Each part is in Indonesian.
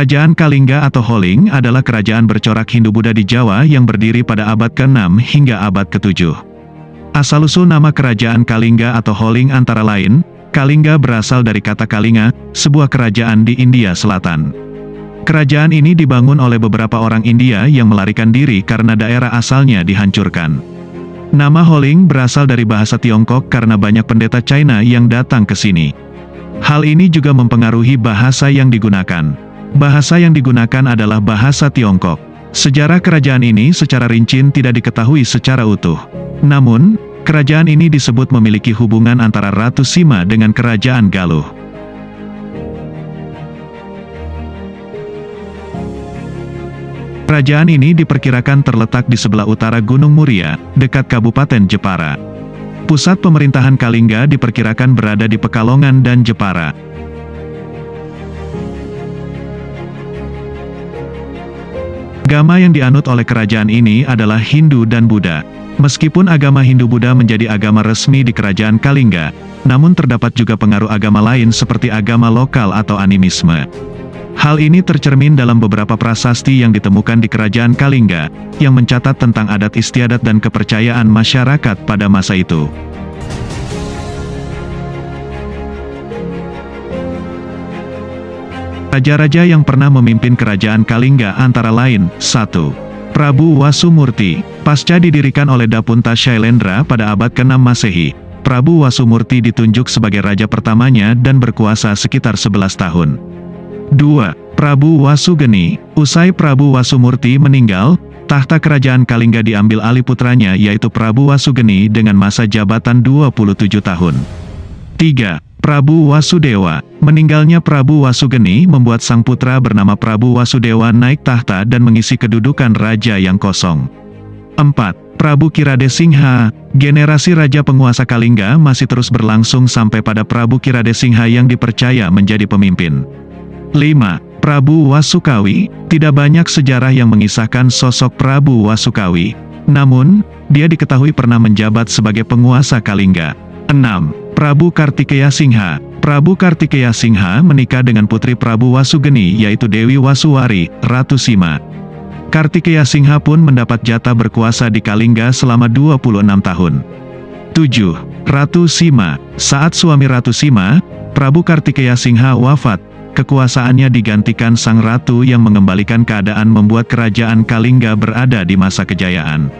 Kerajaan Kalingga atau Holing adalah kerajaan bercorak Hindu-Buddha di Jawa yang berdiri pada abad ke-6 hingga abad ke-7. Asal-usul nama kerajaan Kalingga atau Holing antara lain, Kalingga berasal dari kata Kalinga, sebuah kerajaan di India Selatan. Kerajaan ini dibangun oleh beberapa orang India yang melarikan diri karena daerah asalnya dihancurkan. Nama Holing berasal dari bahasa Tiongkok karena banyak pendeta China yang datang ke sini. Hal ini juga mempengaruhi bahasa yang digunakan. Bahasa yang digunakan adalah bahasa Tiongkok. Sejarah kerajaan ini secara rinci tidak diketahui secara utuh. Namun, kerajaan ini disebut memiliki hubungan antara Ratu Sima dengan Kerajaan Galuh. Kerajaan ini diperkirakan terletak di sebelah utara Gunung Muria, dekat Kabupaten Jepara. Pusat pemerintahan Kalingga diperkirakan berada di Pekalongan dan Jepara. Agama yang dianut oleh kerajaan ini adalah Hindu dan Buddha. Meskipun agama Hindu-Buddha menjadi agama resmi di kerajaan Kalingga, namun terdapat juga pengaruh agama lain seperti agama lokal atau animisme. Hal ini tercermin dalam beberapa prasasti yang ditemukan di kerajaan Kalingga, yang mencatat tentang adat istiadat dan kepercayaan masyarakat pada masa itu. Raja-raja yang pernah memimpin kerajaan Kalingga antara lain, 1. Prabu Wasumurti. Pasca didirikan oleh Dapunta Shailendra pada abad ke-6 Masehi, Prabu Wasumurti ditunjuk sebagai raja pertamanya dan berkuasa sekitar 11 tahun. 2. Prabu Wasugeni. Usai Prabu Wasumurti meninggal, tahta kerajaan Kalingga diambil alih putranya yaitu Prabu Wasugeni dengan masa jabatan 27 tahun. 3. Prabu Wasudewa. Meninggalnya Prabu Wasugeni membuat sang putra bernama Prabu Wasudewa naik tahta dan mengisi kedudukan raja yang kosong. 4. Prabu Kiradesingha. Generasi raja penguasa Kalingga masih terus berlangsung sampai pada Prabu Kiradesingha yang dipercaya menjadi pemimpin. 5. Prabu Wasukawi. Tidak banyak sejarah yang mengisahkan sosok Prabu Wasukawi, namun, dia diketahui pernah menjabat sebagai penguasa Kalingga. 6. Prabu Kartikeya Singha. Prabu Kartikeya Singha menikah dengan putri Prabu Wasugeni yaitu Dewi Wasuwari, Ratu Sima. Kartikeya Singha pun mendapat jatah berkuasa di Kalingga selama 26 tahun. 7. Ratu Sima. Saat suami Ratu Sima, Prabu Kartikeya Singha wafat, kekuasaannya digantikan sang ratu yang mengembalikan keadaan membuat kerajaan Kalingga berada di masa kejayaan.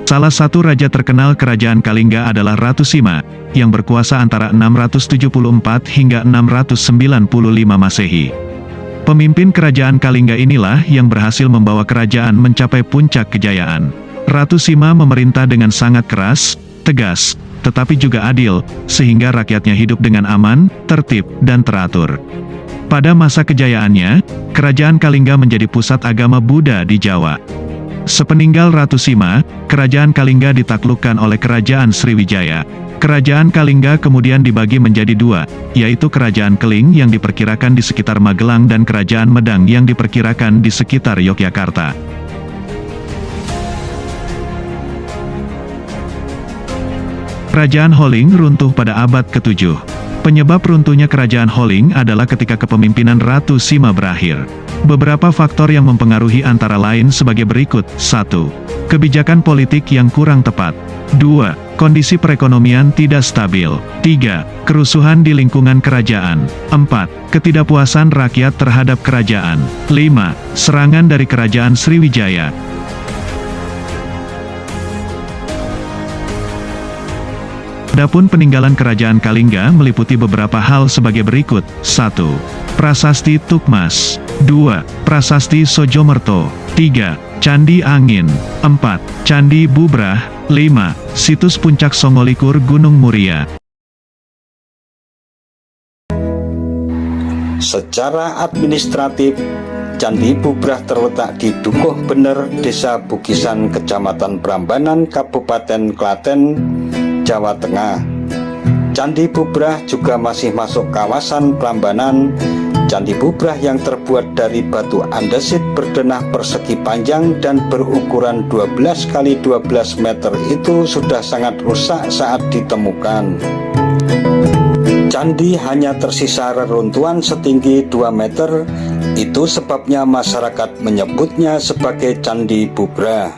Salah satu raja terkenal kerajaan Kalingga adalah Ratu Sima, yang berkuasa antara 674 hingga 695 Masehi. Pemimpin kerajaan Kalingga inilah yang berhasil membawa kerajaan mencapai puncak kejayaan. Ratu Sima memerintah dengan sangat keras, tegas, tetapi juga adil, sehingga rakyatnya hidup dengan aman, tertib, dan teratur. Pada masa kejayaannya, kerajaan Kalingga menjadi pusat agama Buddha di Jawa. Sepeninggal Ratu Sima, kerajaan Kalingga ditaklukkan oleh kerajaan Sriwijaya. Kerajaan Kalingga kemudian dibagi menjadi dua, yaitu kerajaan Keling yang diperkirakan di sekitar Magelang dan kerajaan Medang yang diperkirakan di sekitar Yogyakarta. Kerajaan Holing runtuh pada abad ke-7. Penyebab runtuhnya kerajaan Holing adalah ketika kepemimpinan Ratu Sima berakhir. Beberapa faktor yang mempengaruhi antara lain sebagai berikut. 1. Kebijakan politik yang kurang tepat. 2. Kondisi perekonomian tidak stabil. 3. Kerusuhan di lingkungan kerajaan. 4. Ketidakpuasan rakyat terhadap kerajaan. 5. Serangan dari kerajaan Sriwijaya. Adapun peninggalan kerajaan Kalingga meliputi beberapa hal sebagai berikut. 1. Prasasti Tukmas. 2. Prasasti Sojomerto. 3. Candi Angin. 4. Candi Bubrah. 5. Situs Puncak Songolikur Gunung Muria. Secara administratif, Candi Bubrah terletak di Dukuh Bener, Desa Bukisan, Kecamatan Prambanan, Kabupaten Klaten, Jawa Tengah. Candi Bubrah juga masih masuk kawasan Prambanan. Candi Bubrah yang terbuat dari batu andesit berdenah persegi panjang dan berukuran 12 x 12 meter itu sudah sangat rusak saat ditemukan. Candi hanya tersisa reruntuhan setinggi 2 meter, itu sebabnya masyarakat menyebutnya sebagai Candi Bubrah.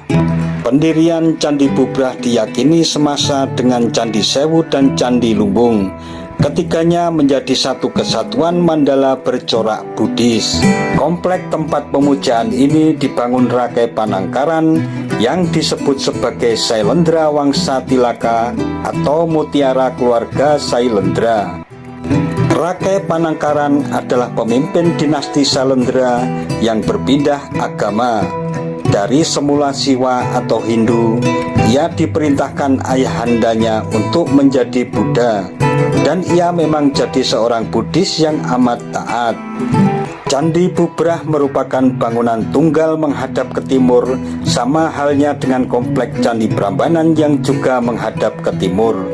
Pendirian Candi Bubrah diyakini semasa dengan Candi Sewu dan Candi Lumbung. Ketiganya menjadi satu kesatuan mandala bercorak Buddhis. Komplek tempat pemujaan ini dibangun Rakai Panangkaran yang disebut sebagai Sailendra Wangsa Tilaka atau Mutiara Keluarga Sailendra. Rakai Panangkaran adalah pemimpin dinasti Sailendra yang berpindah agama. Dari semula Siwa atau Hindu, ia diperintahkan ayahandanya untuk menjadi Buddha, dan ia memang jadi seorang Buddhis yang amat taat. Candi Bubrah merupakan bangunan tunggal menghadap ke timur, sama halnya dengan komplek Candi Prambanan yang juga menghadap ke timur.